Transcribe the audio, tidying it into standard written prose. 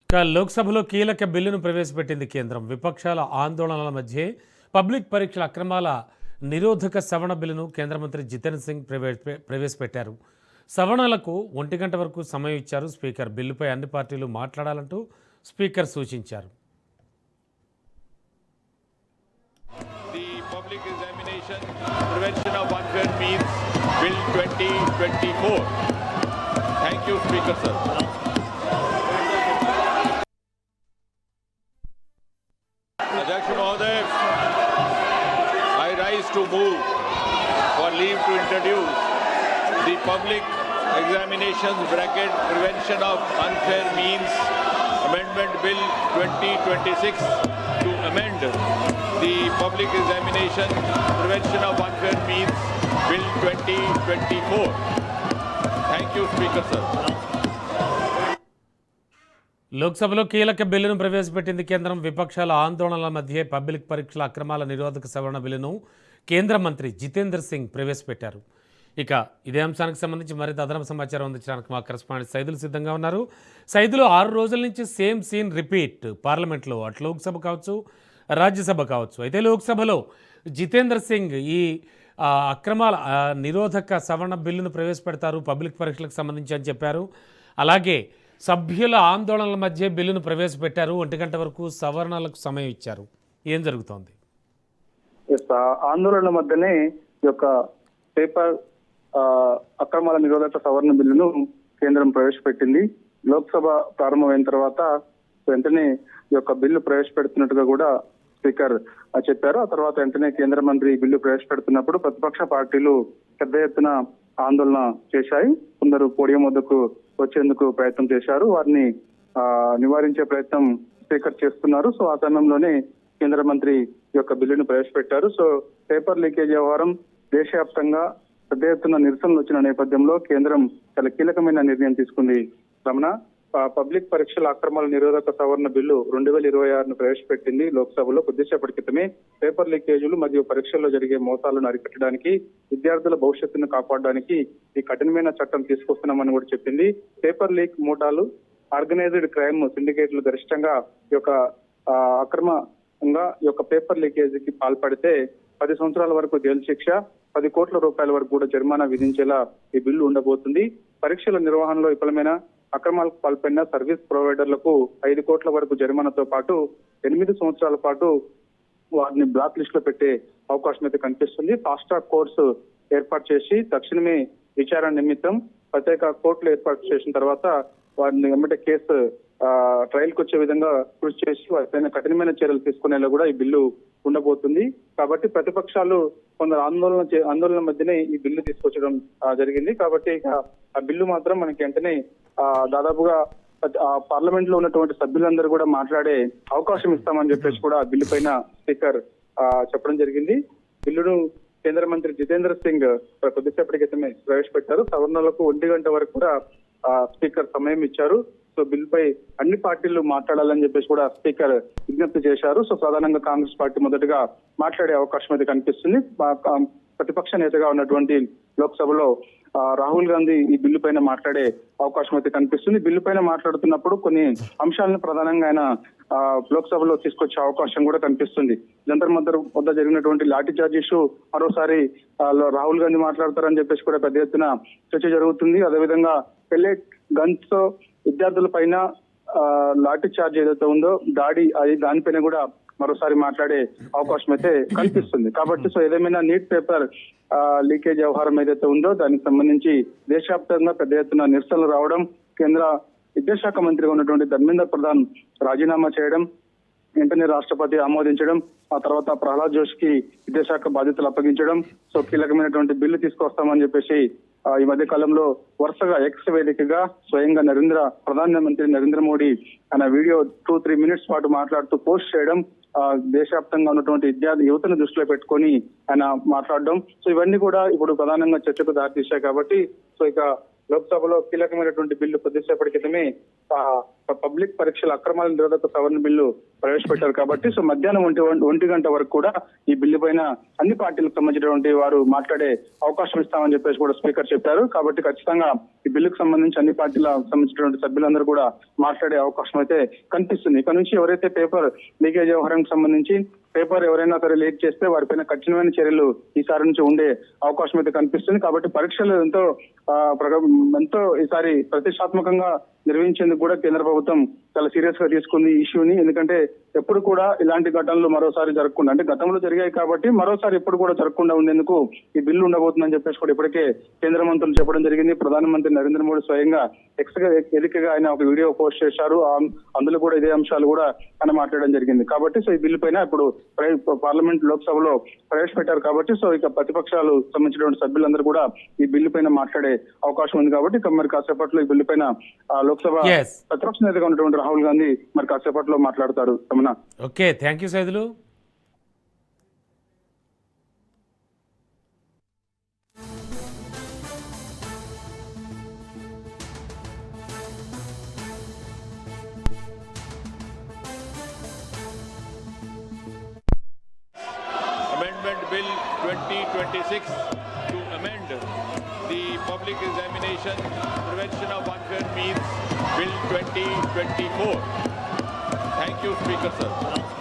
లోక్సభలో కీలక బిల్లును ప్రవేశపెట్టింది కేంద్రం. విపక్షాల ఆందోళనల మధ్య పబ్లిక్ పరీక్షల అక్రమాల నిరోధక సవరణ బిల్లును కేంద్ర మంత్రి జితేంద్ర సింగ్ ప్రవేశపెట్టారు. సవరణలకు 1 గంట వరకు సమయం ఇచ్చారు స్పీకర్. బిల్లుపై అన్ని పార్టీలు మాట్లాడాలంటూ స్పీకర్ సూచించారు. Public examination prevention of unfair means bill 2024. Thank you, Speaker sir. Adhyaksh Mahoday, I rise to move for leave to introduce the public examinations bracket prevention of unfair means amendment bill 2026 to amend the public examination prevention of unfair means bill 2024. Thank you, Speaker sir. లోక్సభలో కీలక బిల్లును ప్రవేశపెట్టింది కేంద్రం. విపక్షాల ఆందోళనల మధ్య public పరీక్షల అక్రమాల నిరోధక సవరణ బిల్లును కేంద్ర మంత్రి జితేంద్ర సింగ్ ప్రవేశపెట్టారు. ఇక ఇదే అంశానికి సంబంధించి మరింత అదనపు సమాచారం అందించడానికి మా కరెస్పాండెంట్ సైదులు సిద్ధంగా ఉన్నారు. సైదులు 6 రోజుల నుంచి సేమ్ సీన్ రిపీట్ పార్లమెంట్లో, అటు లోక్సభ కావచ్చు రాజ్యసభ కావచ్చు. అయితే లోక్సభలో జితేంద్ర సింగ్ ఈ అక్రమాల నిరోధక సవరణ బిల్లును ప్రవేశపెడతారు పబ్లిక్ పరీక్షలకు సంబంధించి అని చెప్పారు. అలాగే సభ్యుల ఆందోళనల మధ్య బిల్లును ప్రవేశపెట్టారు. 1 గంట వరకు సవరణలకు సమయం ఇచ్చారు. ఏం జరుగుతోంది? ఆందోళన మధ్యనే ఈ యొక్క పేపర్ అక్రమాల నిరోధక సవరణ బిల్లును కేంద్రం ప్రవేశపెట్టింది. లోక్సభ ప్రారంభమైన తర్వాత వెంటనే ఈ యొక్క బిల్లు ప్రవేశపెడుతున్నట్టుగా కూడా స్పీకర్ చెప్పారు. ఆ తర్వాత వెంటనే కేంద్ర మంత్రి బిల్లు ప్రవేశపెడుతున్నప్పుడు ప్రతిపక్ష పార్టీలు పెద్ద ఎత్తున ఆందోళన చేశాయి. కొందరు పోడియం వద్దకు వచ్చేందుకు ప్రయత్నం చేశారు. వారిని నివారించే ప్రయత్నం స్పీకర్ చేస్తున్నారు. సో ఆ సమయంలోనే కేంద్ర మంత్రి ఈ యొక్క బిల్లును ప్రవేశపెట్టారు. సో పేపర్ లీకేజ్ వ్యవహారం దేశవ్యాప్తంగా పెద్ద ఎత్తున నిరసనలు వచ్చిన నేపథ్యంలో కేంద్రం చాలా కీలకమైన నిర్ణయం తీసుకుంది. రమణ, పబ్లిక్ పరీక్షల అక్రమాల నిరోధక సవరణ బిల్లు 2026ను ప్రవేశపెట్టింది లోక్సభలో. కొద్దిసేపటి క్రితమే పేపర్ లీకేజీలు మరియు పరీక్షల్లో జరిగే మోసాలను అరికట్టడానికి, విద్యార్థుల భవిష్యత్తును కాపాడడానికి ఈ కఠినమైన చట్టం తీసుకొస్తున్నామని కూడా చెప్పింది. పేపర్ లీక్ మోటాలు, ఆర్గనైజ్డ్ క్రైమ్ సిండికేట్లు గరిష్టంగా ఈ యొక్క అక్రమంగా ఈ యొక్క పేపర్ లీకేజీకి పాల్పడితే 10 సంవత్సరాల వరకు జైలు శిక్ష, 10 కోట్ల రూపాయల వరకు కూడా జరిమానా విధించేలా ఈ బిల్లు ఉండబోతుంది. పరీక్షల నిర్వహణలో విఫలమైన, అక్రమాలకు పాల్పడిన సర్వీస్ ప్రొవైడర్లకు 5 కోట్ల వరకు జరిమానాతో పాటు 8 సంవత్సరాల పాటు వారిని బ్లాక్ లిస్ట్ లో పెట్టే అవకాశం అయితే కనిపిస్తుంది. ఫాస్ట్ ట్రాక్ కోర్సు ఏర్పాటు చేసి తక్షణమే విచారణ నిమిత్తం ప్రత్యేక కోర్టులు ఏర్పాటు చేసిన తర్వాత వారిని వెంబడే కేసు ట్రయల్ కు వచ్చే విధంగా కృషి చేసి వారిపైన కఠినమైన చర్యలు తీసుకునేలా కూడా ఈ బిల్లు ఉండబోతుంది. కాబట్టి ప్రతిపక్షాలు కొందరు ఆందోళన మధ్యనే ఈ బిల్లు తీసుకొచ్చడం జరిగింది. కాబట్టి ఇక ఆ బిల్లు మాత్రం మనకి వెంటనే దాదాపుగా పార్లమెంట్ లో ఉన్నటువంటి సభ్యులందరూ కూడా మాట్లాడే అవకాశం ఇస్తామని చెప్పేసి కూడా ఆ బిల్లు పైన స్పీకర్ చెప్పడం జరిగింది. బిల్లును కేంద్ర మంత్రి జితేంద్ర సింగ్ కొద్దిసేపటి క్రితమే ప్రవేశపెట్టారు. సవరణలకు 1 గంట వరకు కూడా స్పీకర్ సమయం ఇచ్చారు. సో బిల్లుపై అన్ని పార్టీలు మాట్లాడాలని చెప్పేసి కూడా స్పీకర్ విజ్ఞప్తి చేశారు. సో ప్రధానంగా కాంగ్రెస్ పార్టీ మొదటగా మాట్లాడే అవకాశం అయితే కనిపిస్తుంది. ప్రతిపక్ష నేతగా ఉన్నటువంటి లోక్సభలో రాహుల్ గాంధీ ఈ బిల్లు పైన మాట్లాడే అవకాశం అయితే కనిపిస్తుంది. బిల్లు పైన మాట్లాడుతున్నప్పుడు కొన్ని అంశాలను ప్రధానంగా ఆయన లోక్సభలో తీసుకొచ్చే అవకాశం కూడా కనిపిస్తుంది. జంతర్ మంతర్ వద్ద జరిగినటువంటి లాఠీ చార్జ్ ఇష్యూ మరోసారి రాహుల్ గాంధీ మాట్లాడతారని చెప్పేసి కూడా పెద్ద ఎత్తున చర్చ జరుగుతుంది. అదేవిధంగా పెల్లెట్ గన్స్ తో విద్యార్థుల పైన లాఠీ చార్జ్ ఏదైతే ఉందో దాడి, దానిపైన కూడా మరోసారి మాట్లాడే అవకాశం అయితే కనిపిస్తుంది. కాబట్టి సో ఏదేమైనా నీట్ పేపర్ లీకేజ్ వ్యవహారం ఏదైతే ఉందో దానికి సంబంధించి దేశవ్యాప్తంగా పెద్ద ఎత్తున నిరసనలు రావడం, కేంద్ర విద్యాశాఖ మంత్రిగా ఉన్నటువంటి ధర్మేంద్ర ప్రధాన్ రాజీనామా చేయడం, వెంటనే రాష్ట్రపతి ఆమోదించడం, ఆ తర్వాత ప్రహ్లాద్ జోషికి విద్యాశాఖ బాధ్యతలు అప్పగించడం, సో కీలకమైనటువంటి బిల్లు తీసుకొస్తామని చెప్పేసి ఈ మధ్య కాలంలో వరుసగా ఎక్స్ వేదికగా స్వయంగా ప్రధానమంత్రి నరేంద్ర మోడీ ఆయన వీడియో 2-3 మినిట్స్ పాటు మాట్లాడుతూ పోస్ట్ చేయడం, దేశవ్యాప్తంగా ఉన్నటువంటి యువతను దృష్టిలో పెట్టుకొని ఆయన మాట్లాడడం, సో ఇవన్నీ కూడా ఇప్పుడు ప్రధానంగా చర్చకు దారితీశాయి. కాబట్టి సో ఇక లోక్సభలో కీలకమైనటువంటి బిల్లు కొద్దిసేపటి క్రితమే పబ్లిక్ పరీక్షల అక్రమాల నిరోధక సవరణ బిల్లు ప్రవేశపెట్టారు కాబట్టి సో మధ్యాహ్నం 1 వరకు కూడా ఈ బిల్లు పైన అన్ని పార్టీలకు సంబంధించినటువంటి వారు మాట్లాడే అవకాశం ఇస్తామని చెప్పేసి కూడా స్పీకర్ చెప్పారు. కాబట్టి ఖచ్చితంగా ఈ బిల్లుకు సంబంధించి అన్ని పార్టీలకు సంబంధించినటువంటి సభ్యులందరూ కూడా మాట్లాడే అవకాశం అయితే కనిపిస్తుంది. ఇక్కడ నుంచి ఎవరైతే పేపర్ లీకేజ్ వ్యవహారానికి సంబంధించి పేపర్ ఎవరైనా సరే లీక్ చేస్తే వారిపైన కఠినమైన చర్యలు ఈసారి నుంచి ఉండే అవకాశం అయితే కనిపిస్తుంది. కాబట్టి పరీక్షలు ఎంతో ఈసారి ప్రతిష్టాత్మకంగా నిర్వహించేందుకు కూడా కేంద్ర ప్రభుత్వం చాలా సీరియస్ గా తీసుకుంది ఈ ఇష్యూని. ఎందుకంటే ఎప్పుడు కూడా ఇలాంటి ఘటనలు మరోసారి జరగకుండా, అంటే గతంలో జరిగాయి కాబట్టి మరోసారి ఎప్పుడు కూడా జరగకుండా ఉండేందుకు ఈ బిల్లు ఉండబోతుందని చెప్పేసి కూడా ఇప్పటికే కేంద్ర మంత్రులు చెప్పడం జరిగింది. ప్రధానమంత్రి నరేంద్ర మోడీ స్వయంగా ఎదికగా ఆయన ఒక వీడియో పోస్ట్ చేశారు. అందులో కూడా ఇదే అంశాలు కూడా ఆయన మాట్లాడడం జరిగింది. కాబట్టి సో ఈ బిల్లు పైన ఇప్పుడు పార్లమెంట్ లోక్సభలో ప్రవేశపెట్టారు కాబట్టి సో ఇక ప్రతిపక్షాలు సంబంధించినటువంటి సభ్యులందరూ కూడా ఈ బిల్లు పైన మాట్లాడే అవకాశం ఉంది. కాబట్టి ఇక మరి కాసేపట్లో ఈ బిల్లు పైన లోక్సభ Yes. ప్రతిపక్ష నేతగా ఉన్నటువంటి రాహుల్ గాంధీ మరి కాసేపట్లో మాట్లాడతారు. Ramana. Okay, thank you Saidulu. Amendment Bill 2026 to amend the Public Examination Prevention of Unfair Means Bill 2024. Thank you, Speaker, sir.